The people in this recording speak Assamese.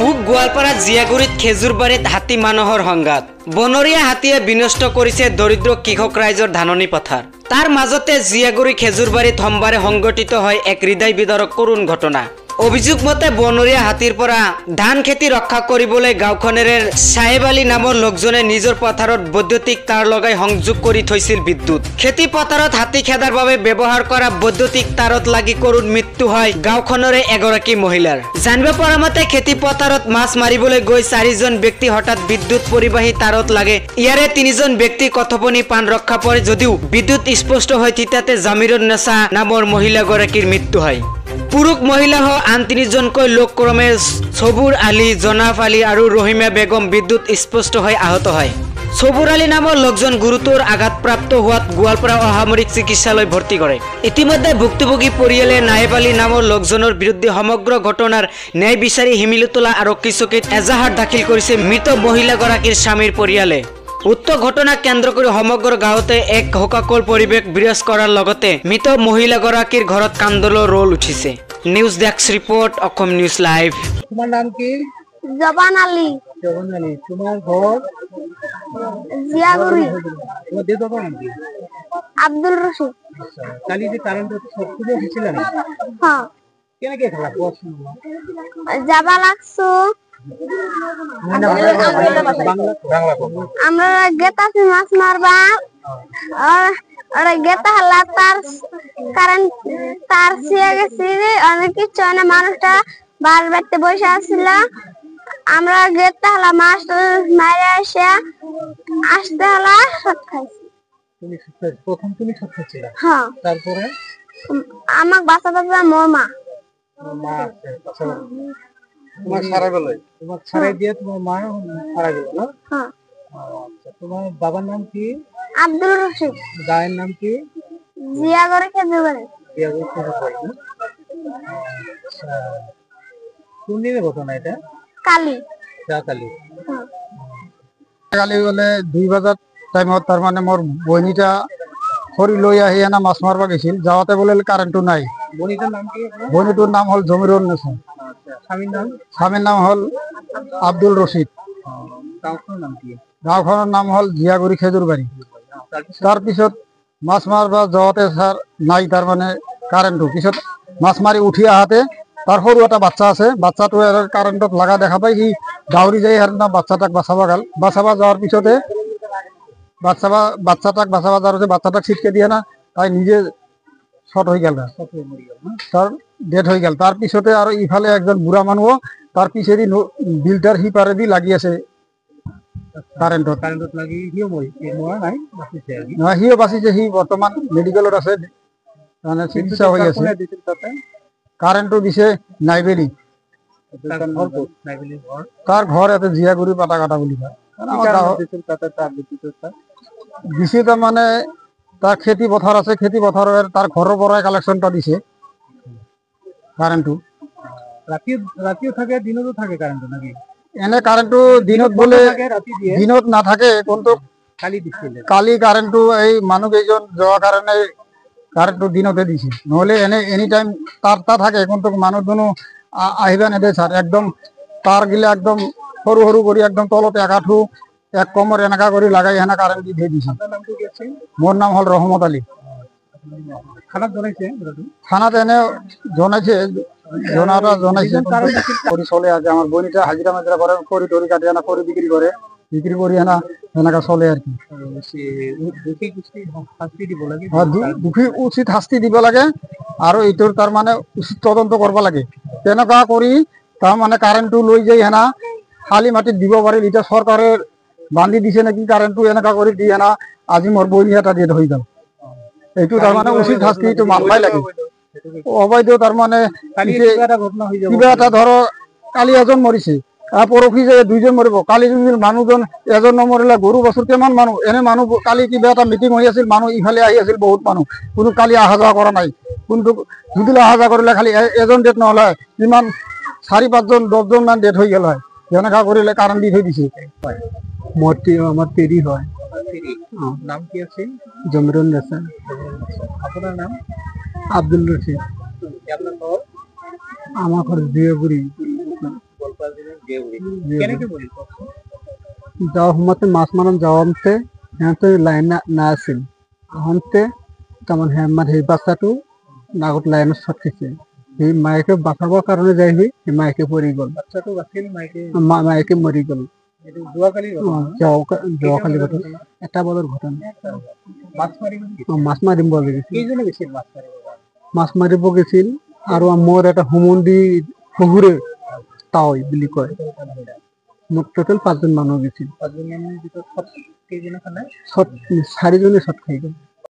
পুক গোৱালপাৰা জিয়াগুৰিত খেজুৰবাৰীত হাতী মানুহৰ সংঘাত। বনৰীয়া হাতীয়ে বিনষ্ট কৰিছে দৰিদ্ৰ কৃষক ৰাইজৰ ধাননি পথাৰ। তাৰ মাজতে জিয়াগুৰি খেজুৰবাৰীত সোমবাৰে সংঘটিত হয় এক হৃদয় বিদাৰক কৰুণ ঘটনা। অভিযোগ মতে বনৰীয়া হাতীৰ পৰা ধান খেতি ৰক্ষা কৰিবলৈ গাঁওখনেৰে চাহেব আলী নামৰ লোকজনে নিজৰ পথাৰত বৈদ্যুতিক তাঁৰ লগাই সংযোগ কৰি থৈছিল বিদ্যুৎ। খেতি পথাৰত হাতী খেদাৰ বাবে ব্যৱহাৰ কৰা বৈদ্যুতিক তাঁৰত লাগি কৰুণ মৃত্যু হয় গাঁওখনৰে এগৰাকী মহিলাৰ। জানিব পৰা মতে খেতি পথাৰত মাছ মাৰিবলৈ গৈ 4জন ব্যক্তি হঠাৎ বিদ্যুৎ পৰিবাহী তাঁৰত লাগে। ইয়াৰে 3জন ব্যক্তি কথপনি প্ৰাণ ৰক্ষা পৰে যদিও বিদ্যুৎ স্পষ্ট হয় থিতাতে জামিৰুন নেছা নামৰ মহিলাগৰাকীৰ মৃত্যু হয়। পুৰুষ মহিলাসহ আন 3জনকৈ লোক ক্ৰমে সবুৰ আলী, জনাফ আলী আৰু ৰহিমা বেগম বিদ্যুৎ স্পষ্ট হৈ আহত হয়। সবুৰ আলী নামৰ লোকজন গুৰুতৰ আঘাতপ্ৰাপ্ত হোৱাত গোৱালপাৰা অসামৰিক চিকিৎসালয় ভৰ্তি কৰে। ইতিমধ্যে ভুক্তভোগী পৰিয়ালে নায়েব আলী নামৰ লোকজনৰ বিৰুদ্ধে সমগ্ৰ ঘটনাৰ ন্যায় বিচাৰি হিমিলতলা আৰক্ষী চকীত এজাহাৰ দাখিল কৰিছে মৃত মহিলাগৰাকীৰ স্বামীৰ পৰিয়ালে। উক্ত ঘটনাক কেন্দ্ৰ কৰি সমগ্ৰ গাঁৱতে এক শোকাকুল পৰিৱেশ বিৰাজ কৰাৰ লগতে মৃত মহিলাগৰাকীৰ ঘৰত কান্দোলৰ ৰোল উঠিছে। News desk report, Assam news live. তোমার নাম কি? জবান আলী। জবান আলী। তোমার ঘর? জিয়াগুরি। তোমার দেশ বাবা নাম কি? আব্দুল রশিদ। কালি যে কারেন্ট সবকিছু হয়েছিল না? হ্যাঁ। কেন কে খেলা প্রশ্ন? যাবা লাগছো। আমরা গেতাছি মাছ মারবা আর গেতা হলা তার কারেন্ট তার ছিয়ে গেছে অনেক কিছু না মানুষটা বার বাড়তে বসে আসছিল। আমরা গেতা হলা মাছ মারে এসে আসতে হলা সব খাইছি। তুমি প্রথম তুমি সব খাইছিলা? হ্যাঁ। তারপরে আমাক বাঁচাতে মোর মা আছে তোমার সারা গেল, তোমার ছাড়াই দিয়ে তোমার মা সারা গেল না? হ্যাঁ। আচ্ছা, তোমার বাবার নাম কি? আব্দুল রশিদ। গায়ের নাম কি? জিয়াগুরি খেজুরবাড়ি। জিয়াগুরি খেজুরবাড়ি না? আচ্ছা, কোন দিনের ঘটনা এটা? কালি। কালি। কালি বলে 2 বাজার টাইমত তার মানে মোর বইনিটা খড়ি লই আহি এনা মাছ মারবা গেছিল। যাওয়াতে বলে কারেন্টও নাই। বইনিটার নাম কি? বইনিটার নাম হল জমিরুন নেছা। স্বামীর নাম হল আব্দুল রশিদ। গাঁওখনৰ নাম হল জিয়াগুৰি খেজুৰবাৰী। তাৰপিছত মাছ মাৰবা যাওঁতে স্যাৰ নাই তাৰ মানে কাৰেণ্টটো। পিছত মাছ মাৰি উঠি আহাতে তাৰ সৰু এটা বাচ্চা আছে, বাচ্চাটো কাৰেণ্টত লাগা দেখা পাই সি দাউৰি যাই বাচ্চাটাক বাচাবা গেল। বাচাবা যাওয়ার পিছতে বাচ্চাটাক বাচাবা যাওয়ার বাচ্চাটাক ছিটকে দিয়ে না তাই নিজে শর্ট হয়ে গেল, তার ডেথ হয়ে গেল। তার পিছতে আর ইফালে একজন বুড়া মানুষ তার পিছে দি বিলটার হিপারে দি লাগি আছে কারেন্টত লাগি হিও বাঁচিছে। হি বর্তমান মেডিকেলত আছে, মানে চিকিৎসা হৈ আছে। কারেন্টও দিছে নাইবেলি। তার ঘর এতে জিয়াগুৰি পাতা কাটা বুলি কয়। দিছে তার মানে তার খেতি পথার আছে, খেতি পথারের তার ঘরের পরাই কালেকশনটা দিছে কারেন্টটো। রাতিও থাকে দিনতো থাকে কারেন্ট নাকি? এনে কারেন্টটো দিনত বলে দিনত না থাকে, কিন্তু কালি কারেন্টটো এই মানুহ কেইজন যাওয়ার কারণে কারেন্টটো দিনতে দিছে। নহলে এনে এনি টাইম তার থাকে, কিন্তু মানুষ দুনো আহিবা নেদে স্যার। একদম তার গিলা একদম সরু সরু করে একদম তলতে একাঠু এক কমর এনেকা করে লাগাই এনে কারেন্ট দিয়ে দিছে। মোর নাম হল রহমত আলী। থানাত এনে জনাইছে, চলে আছে। আমার বইনিটা হাজিরা মাজিরা করে, খড়ি টড়ি কাটে এনা খড়ি বিক্রি করে এনা এনেকা চলে আর কি। দুখী উচিত শাস্তি দিব লাগে আর এইটোর তার মানে উচিত তদন্ত করবা লাগে। তেনেকা করি তার মানে কারেন্টটো লৈ যাই হেনা খালি মাটিত দিব পারি। এটা সরকারের বান্ধি দিছে নাকি কারেন্টটো এনেকা করে দি হেনা আজি মোর বইনি এটা ডেট হয়ে গেল। এইটো তার মানে উচিত শাস্তি এইটো মানবাই লাগে। অবৈধ তার মানে কিবা এটা ধরো কালি এজন মরিছে, পরখি যে 2জন মরিব। কালি যদি মানুহজন এজন নমরিলে গরু বছর কেমন মানুষ এনে মানুষ কালি কিবা এটা মিটিং হয়ে আছিল, মানুষ ইফালে আহি আছিল বহুত মানুষ, কোনো কালি অহা যাওয়া করা নাই। কিন্তু যদি অহা যাওয়া করলে খালি এজন ডেট নহলে কিমান 4-5জন 10জন মান ডেট হয়ে গেল হয়। এনেকা করিলে কারণ দি থৈ দিছে। আমার তেরি হয়। নাম কি আছে? জমিরুন নেছা। আপনার নাম? আব্দুল রশিদ। আমার ঘর জিয়াগুরি। যাওয়ার সময়তে মাছ মারণ যাওয়াতে সিহঁতে লাইন না আছিল আহোঁতে তাৰমানে মানে সেই বাচ্চাটো আগত লাইনত চট খাইছে সেই মায়েকে বাচাবৰ কাৰণে যায় সেই মায়েকে পৰি গ'ল মায়েকে মৰি গ'ল যোৱাকালি ঘটনা 1টা বজাৰ ঘটনা মাছ মাৰিব গৈছিল মাছ মাৰিব গৈছিল আৰু মোৰ এটা হুমুন্দি শহুৰে তাৱৈ বুলি কয় মোৰ টোটেল 5জন মানুহ গৈছিল 4জনে চট খাই গ'ল